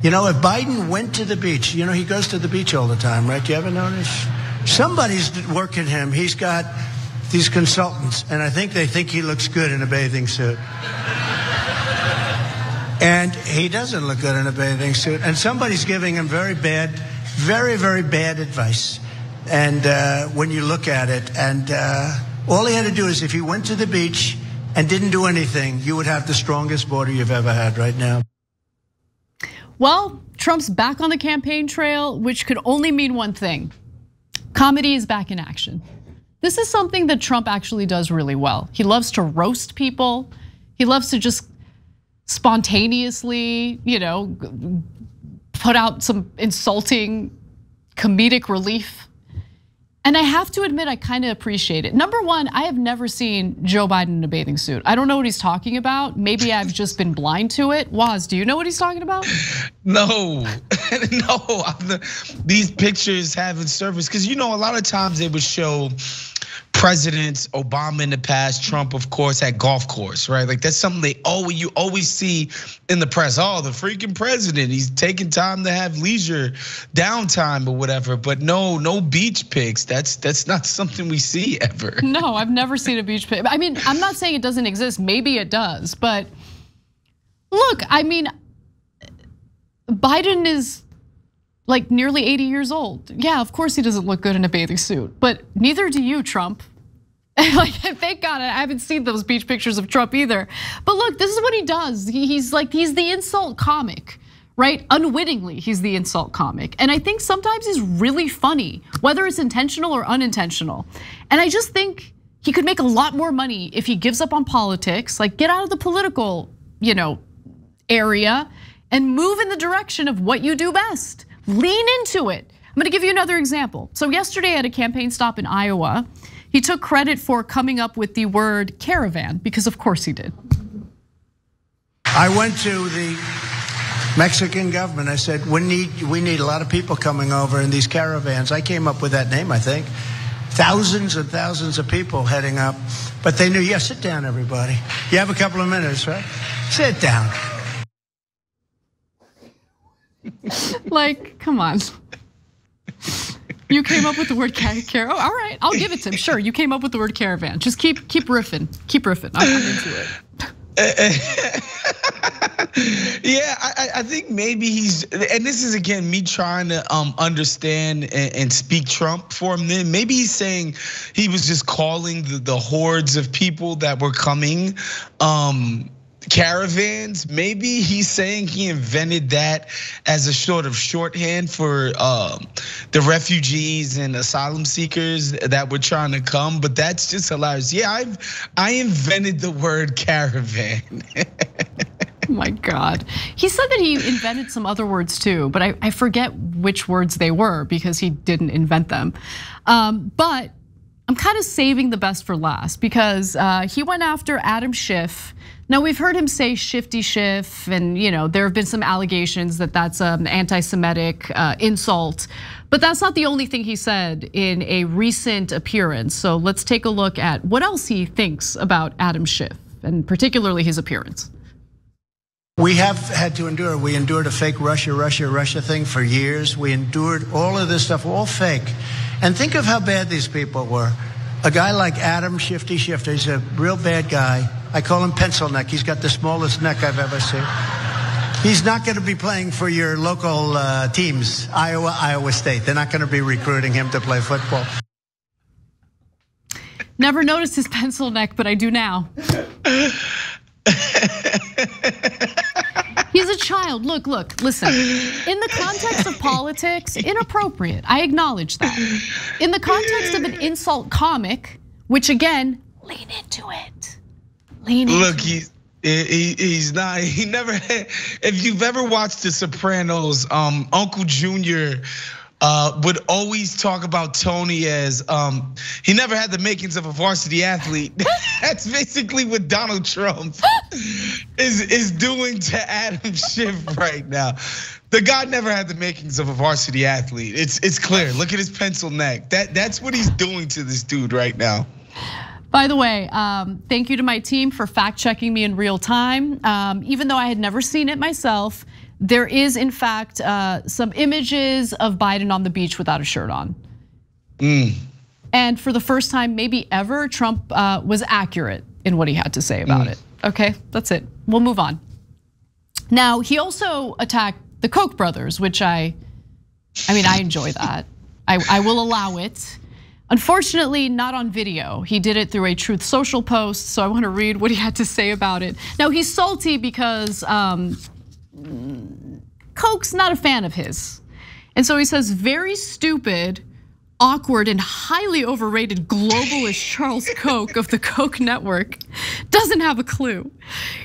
You know, if Biden went to the beach, you know, he goes to the beach all the time, right? Do you ever notice? Somebody's working him. He's got these consultants, and I think they think he looks good in a bathing suit. And he doesn't look good in a bathing suit. And somebody's giving him very, very bad advice. And when you look at it, and all he had to do is if he went to the beach and didn't do anything, you would have the strongest border you've ever had right now. Well, Trump's back on the campaign trail, which could only mean one thing. Comedy is back in action. This is something that Trump actually does really well. He loves to roast people. He loves to just spontaneously, put out some insulting comedic relief. And I have to admit, I kind of appreciate it. Number one, I have never seen Joe Biden in a bathing suit. I don't know what he's talking about. Maybe I've just been blind to it. Waz, do you know what he's talking about? No, no. These pictures haven't surfaced because a lot of times they would show presidents, Obama in the past, Trump, of course, at golf course, right? Like that's something you always see in the press. Oh, the freaking president, he's taking time to have leisure, downtime or whatever. But no beach pics. That's not something we see ever. No, I've never seen a beach pic. I mean, I'm not saying it doesn't exist. Maybe it does, but look, I mean, Biden is like nearly 80 years old. Yeah, of course he doesn't look good in a bathing suit, but neither do you, Trump. Like, thank God I haven't seen those beach pictures of Trump either. But look, this is what he does. He's the insult comic, right? Unwittingly, he's the insult comic. And I think sometimes he's really funny, whether it's intentional or unintentional. And I just think he could make a lot more money if he gives up on politics, like get out of the political, area and move in the direction of what you do best. Lean into it. I'm gonna give you another example. So yesterday at a campaign stop in Iowa, he took credit for coming up with the word caravan, because of course he did. I went to the Mexican government. I said, we need a lot of people coming over in these caravans. I came up with that name, I think. Thousands and thousands of people heading up. But they knew, sit down, everybody. You have a couple of minutes, right? Sit down. Like, come on. You came up with the word caravan. All right, I'll give it to him. Sure, you came up with the word caravan. Just keep riffing. Keep riffing. I'm into it. Yeah, I think maybe he's, and this is again me trying to understand and speak Trump for him. Then maybe he's saying he was just calling the hordes of people that were coming caravans. Maybe he's saying he invented that as a sort of shorthand for the refugees and asylum seekers that were trying to come. But that's just hilarious. Yeah, I invented the word caravan. Oh my God. He said that he invented some other words too, but I forget which words they were because he didn't invent them. But I'm kind of saving the best for last because he went after Adam Schiff. Now we've heard him say shifty Schiff, and there have been some allegations that that's an anti-Semitic insult, but that's not the only thing he said in a recent appearance. So let's take a look at what else he thinks about Adam Schiff, and particularly his appearance. We have had to endure. We endured a fake Russia thing for years. We endured all of this stuff, all fake. And think of how bad these people were. A guy like Adam Shifty Schiff, he's a real bad guy. I call him pencil neck. He's got the smallest neck I've ever seen. He's not going to be playing for your local teams, Iowa State. They're not going to be recruiting him to play football. Never noticed his pencil neck, but I do now. He's a child. Look, listen. In the context of politics, inappropriate. I acknowledge that. In the context of an insult comic, which again, lean into it. Look, he's not. He never. If you've ever watched The Sopranos, Uncle Junior would always talk about Tony as he never had the makings of a varsity athlete. That's basically what Donald Trump is doing to Adam Schiff right now. The guy never had the makings of a varsity athlete. It's clear. Look at his pencil neck. That's what he's doing to this dude right now. By the way, thank you to my team for fact checking me in real time. Even though I had never seen it myself, There is, in fact, some images of Biden on the beach without a shirt on. And for the first time, maybe ever, Trump was accurate in what he had to say about it. Okay, that's it. We'll move on. Now, he also attacked the Koch brothers, which I mean, I enjoy that. I will allow it. Unfortunately, not on video. He did it through a Truth Social post, so I want to read what he had to say about it. Now, he's salty because Koch's not a fan of his. And so he says, very stupid, awkward, and highly overrated globalist Charles Koch of the Koch network doesn't have a clue.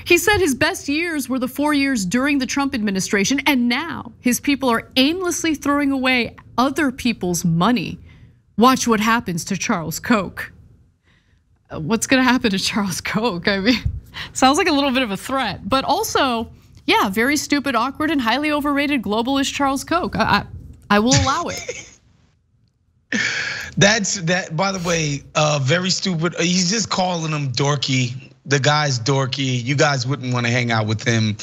He said his best years were the 4 years during the Trump administration, and now his people are aimlessly throwing away other people's money. Watch what happens to Charles Koch. What's gonna happen to Charles Koch? I mean, sounds like a little bit of a threat, but also, yeah, very stupid, awkward, and highly overrated globalist Charles Koch. I will allow it. That, by the way, very stupid. He's just calling him dorky. The guy's dorky. You guys wouldn't want to hang out with him.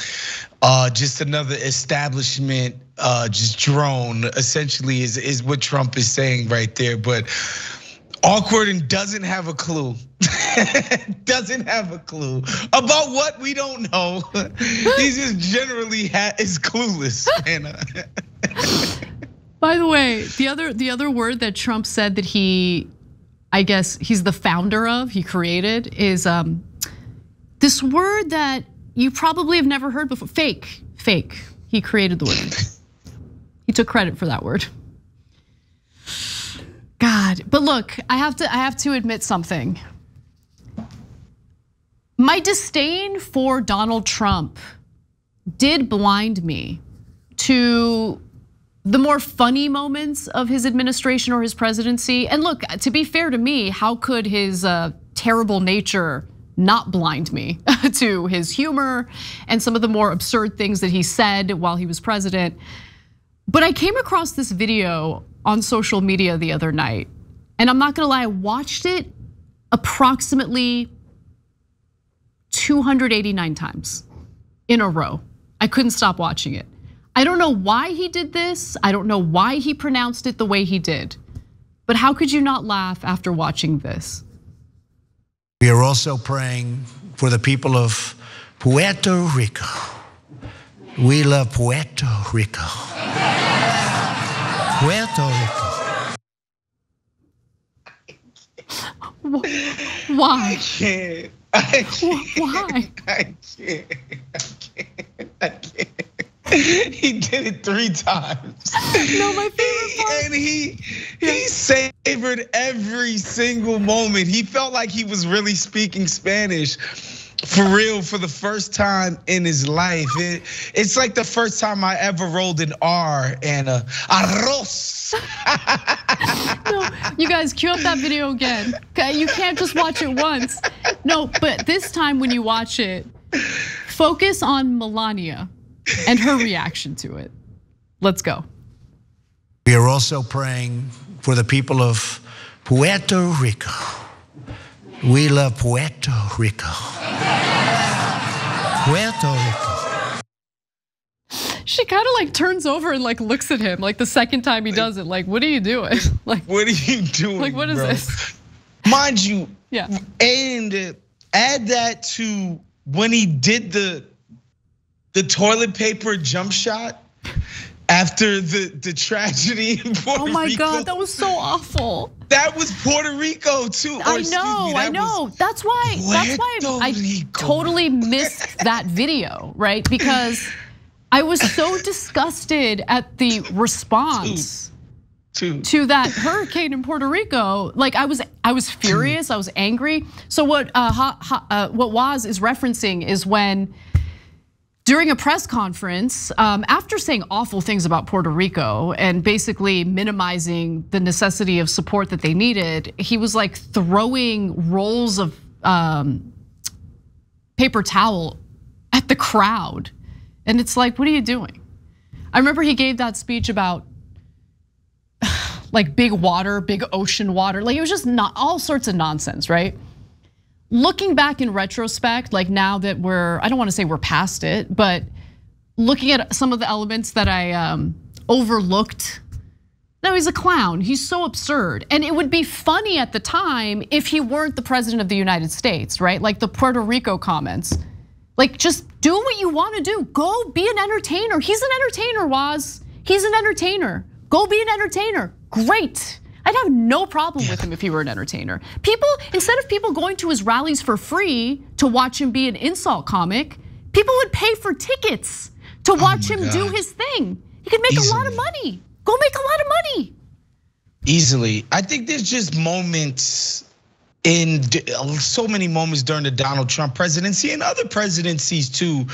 Just another establishment, just drone, essentially is what Trump is saying right there. But awkward and doesn't have a clue. Doesn't have a clue about what we don't know. He just generally is clueless. By the way, the other word that Trump said that I guess he's the founder of, he created, is this word that you probably have never heard before, fake. He created the word. He took credit for that word. God, but look, I have to admit something. My disdain for Donald Trump did blind me to the more funny moments of his administration or his presidency. And look, to be fair to me, how could his terrible nature not blind me to his humor and some of the more absurd things that he said while he was president? But I came across this video on social media the other night, and I'm not gonna lie, I watched it approximately 289 times in a row. I couldn't stop watching it. I don't know why he did this. I don't know why he pronounced it the way he did. But how could you not laugh after watching this? We are also praying for the people of Puerto Rico. We love Puerto Rico. Puerto Rico. Why? I can't. Why? I can't. He did it 3 times. No, my favorite part. And he savored every single moment. He felt like he was really speaking Spanish for real for the first time in his life. It's like the first time I ever rolled an R and arroz. No, you guys cue up that video again. You can't just watch it once. No, but this time when you watch it, focus on Melania and her reaction to it. Let's go. We are also praying for the people of Puerto Rico. We love Puerto Rico. Puerto Rico. She kind of like turns over and like looks at him like the second time he does it. Like, what are you doing? Like, what are you doing? Like, what is bro? this? Mind you, yeah. And add that to when he did the toilet paper jump shot after the tragedy in Puerto Rico. Oh my God, that was so awful. That was Puerto Rico too. I know. That's why I totally missed that video, right? Because I was so disgusted at the response to that hurricane in Puerto Rico. Like I was furious, I was angry. So what Waz is referencing is when, during a press conference, after saying awful things about Puerto Rico and basically minimizing the necessity of support that they needed, he was like throwing rolls of paper towel at the crowd. And it's like, what are you doing? I remember he gave that speech about like big water, big ocean water. Like it was just not all sorts of nonsense, right? Looking back in retrospect, like now that I don't want to say we're past it, but looking at some of the elements that I overlooked. No, he's a clown. He's so absurd. And it would be funny at the time if he weren't the president of the United States, right? Like the Puerto Rico comments. Like, just do what you want to do. Go be an entertainer. He's an entertainer, Waz. He's an entertainer. Go be an entertainer. Great. I'd have no problem with him if he were an entertainer. People, instead of people going to his rallies for free to watch him be an insult comic, people would pay for tickets to watch him do his thing. He could make a lot of money. Go make a lot of money. Easily. I think there's just moments in so many moments during the Donald Trump presidency and other presidencies too,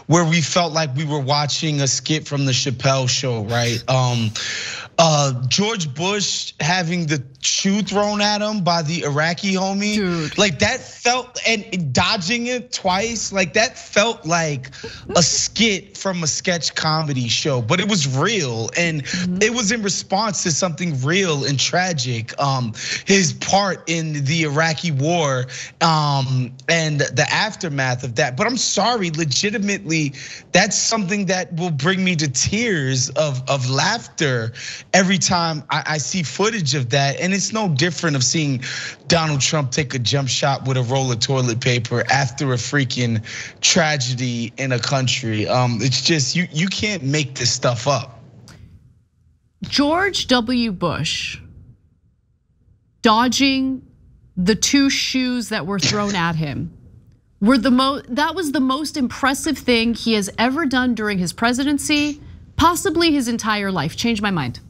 where we felt like we were watching a skit from the Chappelle Show, right? George Bush having the shoe thrown at him by the Iraqi homie. Dude. Like that felt, and dodging it twice, like that felt like a skit from a sketch comedy show, but it was real. And it was in response to something real and tragic. His part in the Iraqi war and the aftermath of that. But I'm sorry, legitimately, that's something that will bring me to tears of laughter every time I see footage of that. And it's no different of seeing Donald Trump take a jump shot with a roll of toilet paper after a freaking tragedy in a country. It's just, you can't make this stuff up. George W. Bush dodging the two shoes that were thrown at him that was the most impressive thing he has ever done during his presidency, possibly his entire life. Changed my mind.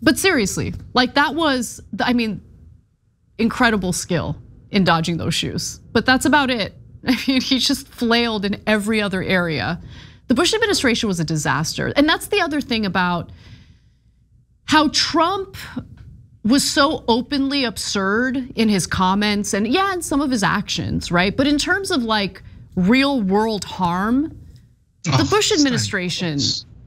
But seriously, like that was, I mean, incredible skill in dodging those shoes. But that's about it. I mean, he just flailed in every other area. The Bush administration was a disaster. And that's the other thing about how Trump was so openly absurd in his comments and in some of his actions, right? But in terms of like real world harm, the Bush administration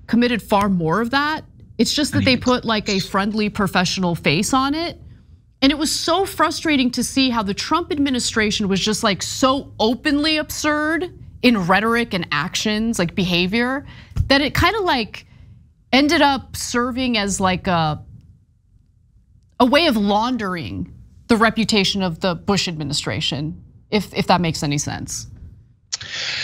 committed far more of that. It's just that they put like a friendly professional face on it. And it was so frustrating to see how the Trump administration was just like so openly absurd in rhetoric and actions, like behavior, that it kind of like ended up serving as like a way of laundering the reputation of the Bush administration, if that makes any sense.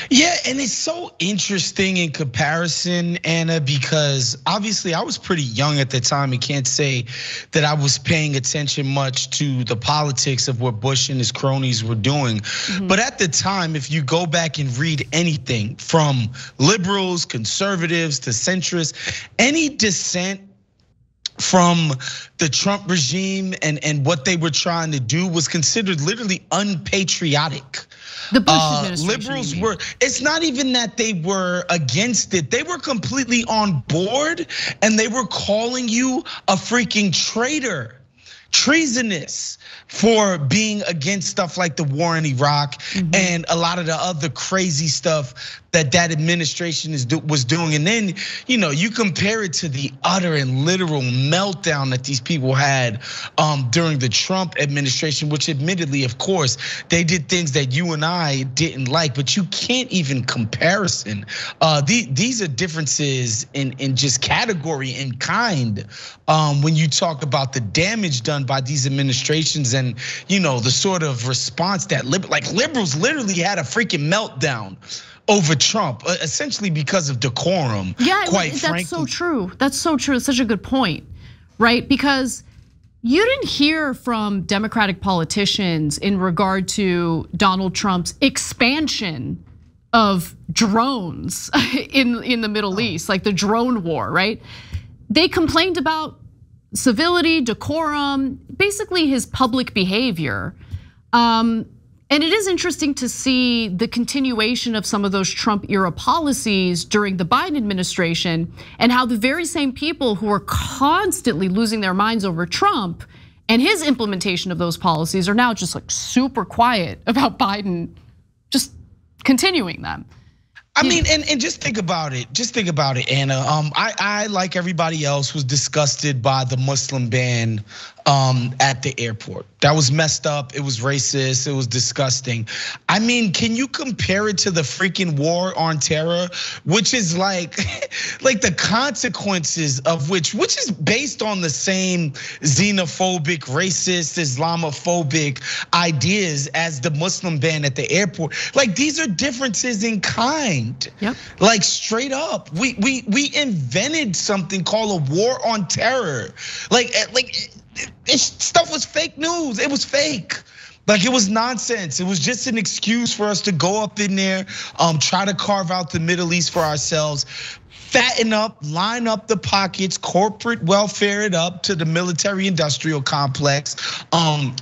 Yeah, and it's so interesting in comparison, Anna, because obviously I was pretty young at the time and can't say that I was paying attention much to the politics of what Bush and his cronies were doing. But at the time, if you go back and read anything from liberals, conservatives to centrists, any dissent from the Trump regime and what they were trying to do was considered literally unpatriotic. The Bush administration. Liberals were, it's not even that they were against it. They were completely on board and they were calling you a freaking traitor, treasonous for being against stuff like the war in Iraq and a lot of the other crazy stuff that administration was doing. And then, you compare it to the utter and literal meltdown that these people had during the Trump administration, which admittedly, of course, they did things that you and I didn't like, but you can't even comparison. These are differences in just category and kind when you talk about the damage done by these administrations and the sort of response that liberals literally had a freaking meltdown over Trump, essentially because of decorum. Yeah, quite that's frankly. so true. That's so true. It's such a good point, right? Because you didn't hear from Democratic politicians in regard to Donald Trump's expansion of drones in the Middle East, like the drone war, right? They complained about civility, decorum, basically his public behavior. And it is interesting to see the continuation of some of those Trump era policies during the Biden administration and how the very same people who are constantly losing their minds over Trump and his implementation of those policies are now just like super quiet about Biden just continuing them. I mean, and just think about it. Just think about it, Anna. I like everybody else was disgusted by the Muslim ban at the airport. That was messed up. It was racist. It was disgusting. I mean, can you compare it to the freaking war on terror, which is like the consequences of which is based on the same xenophobic, racist, Islamophobic ideas as the Muslim ban at the airport? Like, these are differences in kind. Yep. Like, straight up, we invented something called a war on terror. Like this stuff was fake news. It was fake. Like, it was nonsense. It was just an excuse for us to go up in there, try to carve out the Middle East for ourselves, fatten up, line up the pockets, corporate welfare it up to the military-industrial complex.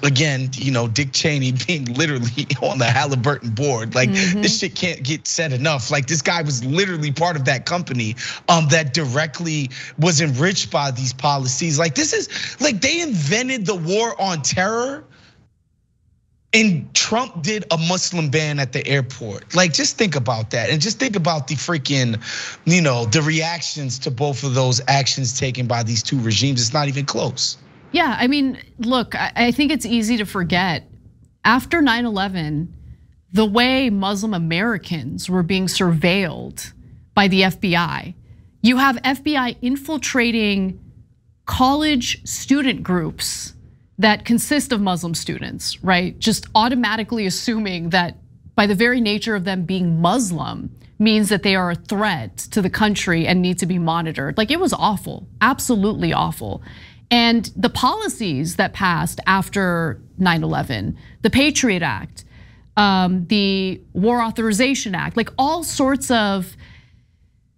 Again, Dick Cheney being literally on the Halliburton board. Like, this shit can't get said enough. Like, this guy was literally part of that company that directly was enriched by these policies. Like, this is like, they invented the war on terror, and Trump did a Muslim ban at the airport. Like, just think about that. And just think about the freaking, the reactions to both of those actions taken by these two regimes. It's not even close. Yeah, I mean, look, I think it's easy to forget. After 9/11, the way Muslim Americans were being surveilled by the FBI, you have FBI infiltrating college student groups that consist of Muslim students, right? Just automatically assuming that by the very nature of them being Muslim means that they are a threat to the country and need to be monitored. Like, it was awful, absolutely awful. And the policies that passed after 9/11, the Patriot Act, the War Authorization Act, like all sorts of.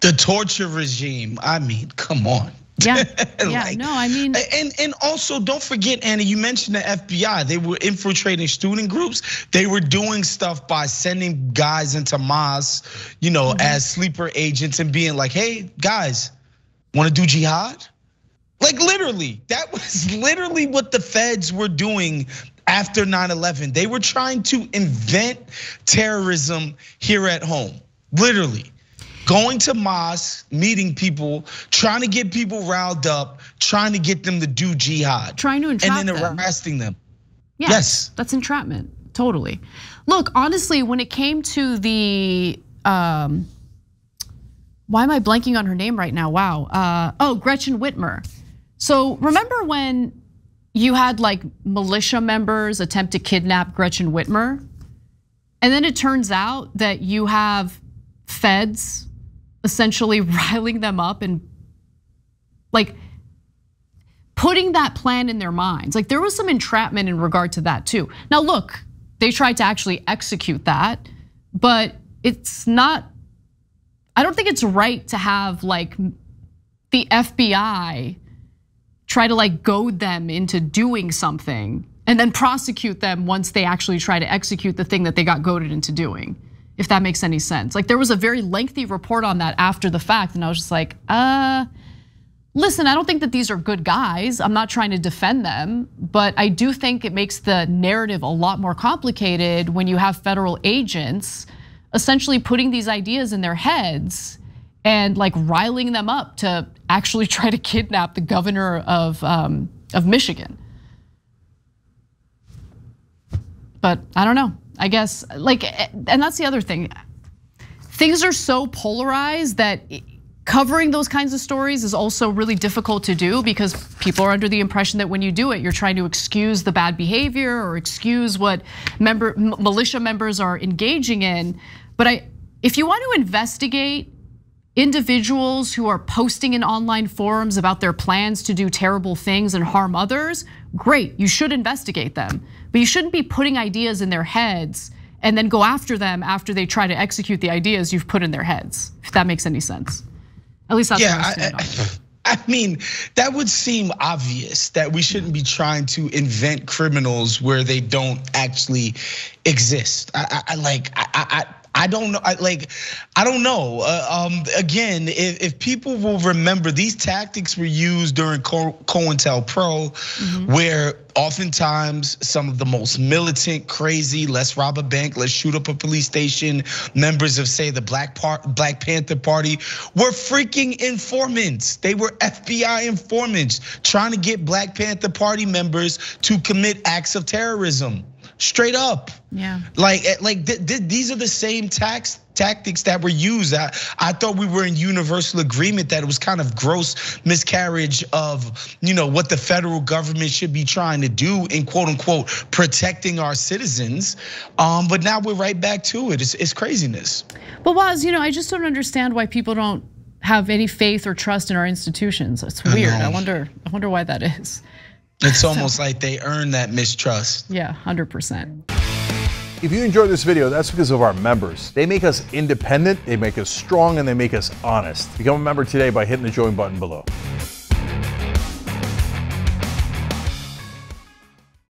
The torture regime, I mean, come on. Yeah, no, I mean. And also, don't forget, Anna, you mentioned the FBI. They were infiltrating student groups. They were doing stuff by sending guys into mosques, as sleeper agents and being like, hey, guys, wanna do jihad? Like, literally, that was literally what the feds were doing after 9/11. They were trying to invent terrorism here at home, literally. Going to mosques, meeting people, trying to get people riled up, trying to get them to do jihad. Trying to entrap them. And then arresting them. Yes, that's entrapment, totally. Look, honestly, when it came to the, why am I blanking on her name right now? Wow, Gretchen Whitmer. So remember when you had like militia members attempt to kidnap Gretchen Whitmer? And then it turns out that you have feds essentially riling them up and like putting that plan in their minds. Like, there was some entrapment in regard to that too. Now look, they tried to actually execute that, but it's not, I don't think it's right to have like the FBI try to like goad them into doing something and then prosecute them once they actually try to execute the thing that they got goaded into doing. If that makes any sense. Like, there was a very lengthy report on that after the fact, and I was just like, listen, I don't think that these are good guys. I'm not trying to defend them, but I do think it makes the narrative a lot more complicated when you have federal agents essentially putting these ideas in their heads and like riling them up to actually try to kidnap the governor of Michigan. But I don't know. I guess, like, and that's the other thing. Things are so polarized that covering those kinds of stories is also really difficult to do because people are under the impression that when you do it, you're trying to excuse the bad behavior or excuse what militia members are engaging in. But if you want to investigate individuals who are posting in online forums about their plans to do terrible things and harm others, great, you should investigate them. But you shouldn't be putting ideas in their heads and then go after them after they try to execute the ideas you've put in their heads, if that makes any sense. At least that's what I stand on. I mean, that would seem obvious that we shouldn't be trying to invent criminals where they don't actually exist. I don't know. I don't know. Again, if people will remember, these tactics were used during COINTELPRO, where oftentimes some of the most militant, crazy, let's rob a bank, let's shoot up a police station, members of, say, the Black Panther Party were freaking informants. They were FBI informants trying to get Black Panther Party members to commit acts of terrorism. Straight up. Yeah. These are the same tactics that were used. I thought we were in universal agreement that it was kind of gross miscarriage of, what the federal government should be trying to do in quote unquote protecting our citizens. But now we're right back to it. It's craziness. But Waz, I just don't understand why people don't have any faith or trust in our institutions. It's weird. I wonder why that is. It's almost like they earn that mistrust. Yeah, 100%. If you enjoyed this video, that's because of our members. They make us independent, they make us strong, and they make us honest. Become a member today by hitting the join button below.